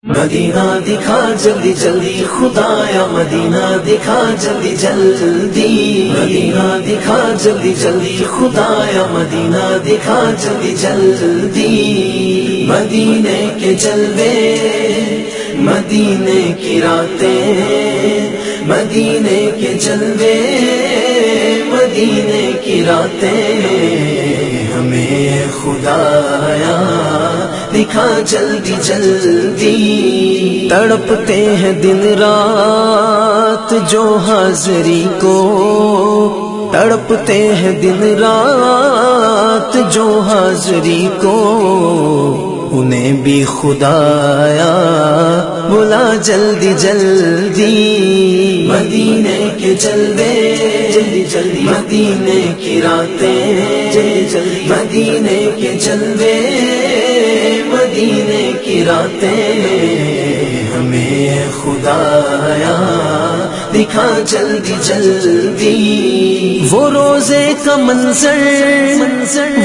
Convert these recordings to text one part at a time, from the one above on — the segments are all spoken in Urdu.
مدینہ دکھا جلدی جلدی خدایا، مدینہ دکھا جلدی جلدی، مدینہ دکھا جلدی جلدی خدایا، مدینہ دکھا جلدی جلدی۔ مدینے کے جلوے، مدینے کی راتیں، مدینے کے جلوے، مدینے کی راتیں، ہمیں خدایا دکھا جلدی جلدی۔ تڑپتے ہیں دن رات جو حاضری کو، تڑپتے ہیں دن رات جو حاضری کو، انہیں بھی خدایا بلا جلدی جلدی۔ مدینے کے جلوے جلدی جلدی، مدینے کی راتیں جلدی جلدی، مدینے کے جلوے، مدینے کی راتیں، ہمیں خدایا دکھا جلدی جلدی۔ وہ روزے کا منظر،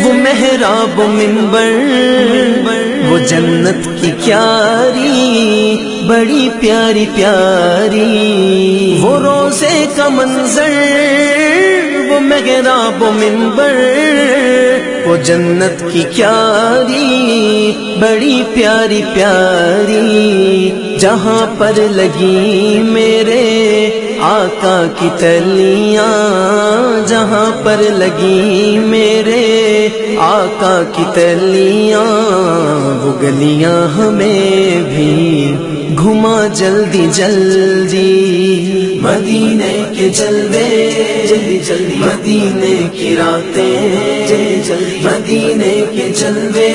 وہ محراب و منبر، وہ جنت کی کیاری بڑی پیاری پیاری۔ وہ روزے کا منظر، وہ محراب و منبر، وہ جنت کی کیاری بڑی پیاری پیاری۔ جہاں پر لگی میرے آقا کی تلیاں، جہاں پر لگی میرے آقا کی تلیاں، وہ گلیاں ہمیں بھی گھما جلدی جلدی۔ مدینے کے جلوے جلدی جلدی، مدینے کی راتیں جلدی جلدی، مدینے کے جلوے،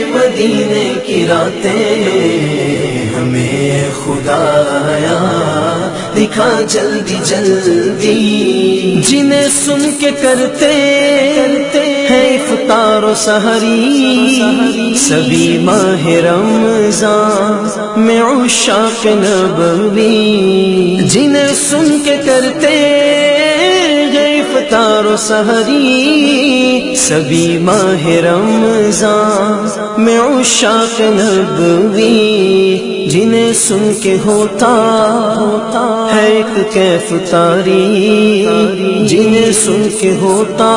مدینے کی راتیں، ہمیں خدایا دکھا جلدی جلدی۔ جنہیں سن کے کرتے ہیں افطار و سحری، سبھی ماہ رمضان میں عشاق نبوی، جنہیں سن کے کرتے ہیں افطار و سحری، سبھی ماہ رمضان میں عشاق نبوی، جنہیں سن کے ہوتا ہے ایک کیف طاری، جنہیں سن کے ہوتا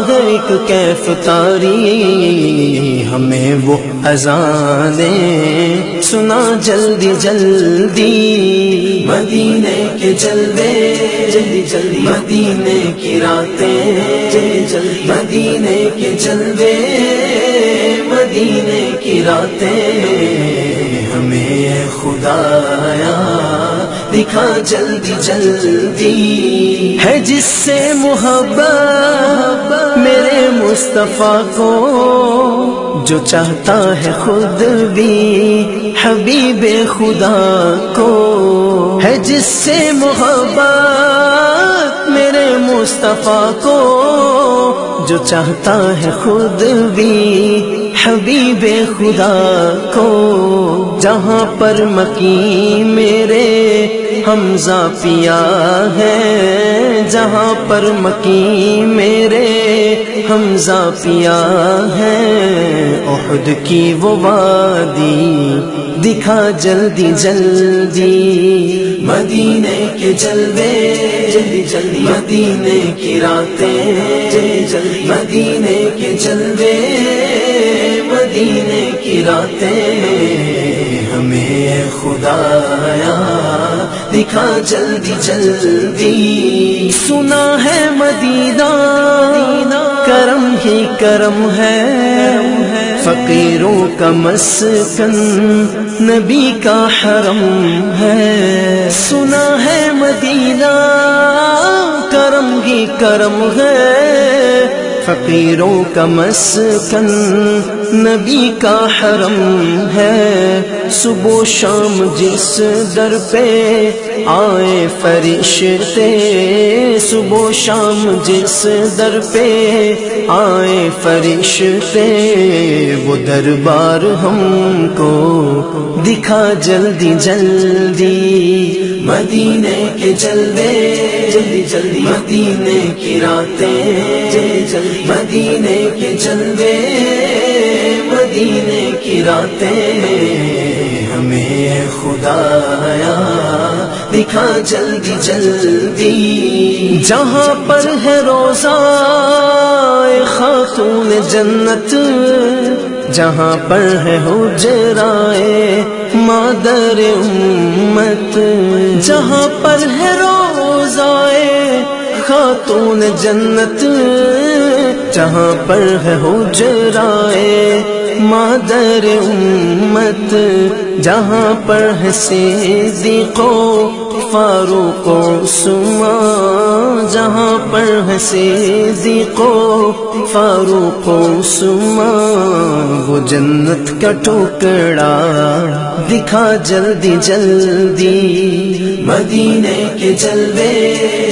ہے ایک کیف طاری، ہمیں وہ اذانیں سنا جلدی جلدی۔ مدینے کے جلوے جلدی جلدی، مدینے کی راتیں جلدی جلدی، مدینے کے جلوے، مدینے کی راتیں، ہمیں خدایا دکھا جلدی جلدی۔ ہے جس سے محبت میرے مصطفیٰ کو، جو چاہتا ہے خود بھی حبیب خدا کو، ہے جس سے محبت میرے مصطفیٰ کو، جو چاہتا ہے خود بھی حبیب خدا کو۔ جہاں پر مکی میرے حمزہ پیا ہے، جہاں پر مکی میرے حمزہ پیا ہے، احد کی وہ وادی دکھا جلدی جلدی۔ مدینے کے جلوے جلدی جلدی، مدینے کی راتیں جلدی جلدی، مدینے کے جلوے، مدینے کی راتیں، ہمیں خدایا دکھا جلدی جلدی۔ سنا ہے مدینہ کرم ہی کرم ہے، فقیروں کا مسکن نبی کا حرم ہے۔ سنا ہے مدینہ کرم ہی کرم ہے، فقیروں کا مسکن نبی کا حرم ہے۔ صبح و شام جس در پہ آئے فرشتے، صبح و شام جس در پہ آئے فرشتے، وہ دربار ہم کو دکھا جلدی جلدی۔ مدینے کے جلوے جلدی جلدی، مدینے کی راتیں جلدی جلدی، مدینے کے جلوے، مدینے کی راتیں، خدایا دکھا جلدی جلدی، جہاں پر ہے روضہ خاتون جنت، جہاں پر ہے حجرائے مادر امت، جہاں پر ہے روضائے خاتون جنت، جہاں پر ہے حجرائے مادر امت، جہاں پر ہے صدیق و فاروق و عثمان، جہاں پر ہے صدیق و فاروق و عثمان، وہ جنت کا ٹکڑا دکھا جلدی جلدی، مدینے کے جلوے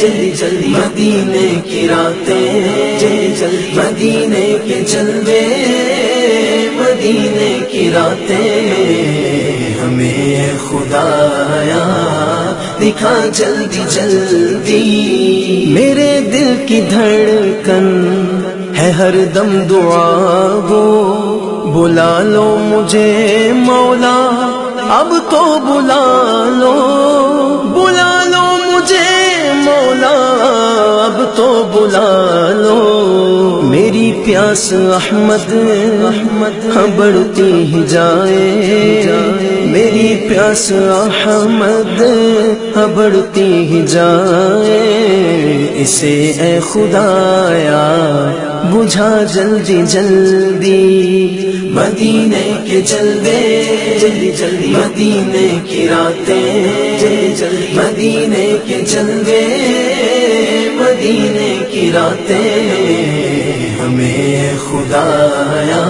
جلدی جلدی، مدینے کی راتیں جلدی جلدی، مدینے کے جلوے مدینے کی راتیں، ہمیں خدایا دکھا جلدی جلدی، میرے دل کی دھڑکن ہے ہر دم دعا گو، بلا لو مجھے مولا اب تو بلا لو، بلا لو مجھے مولا اب تو بلا لو، میری پیاس احمد ہاں بڑھتی ہی جائے، میری پیاس احمد ہاں بڑھتی ہی جائے، اسے اے خدایا بجھا جلدی جلدی، مدینے کے جلوے جلدی جلدی، مدینے کی راتیں جلدی جلدی، مدینے کے جلوے مدینے کی راتیں، ہمیں خدایا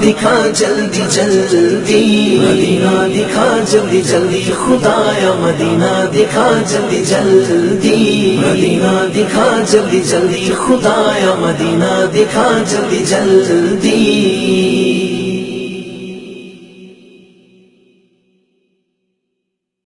دکھا جلدی جلدی، مدینہ دکھا جلدی جلدی، خدایا مدینہ دکھا جلدی جلدی، مدینہ دکھا جلدی جلدی، خدایا مدینہ دکھا جلدی جلدی۔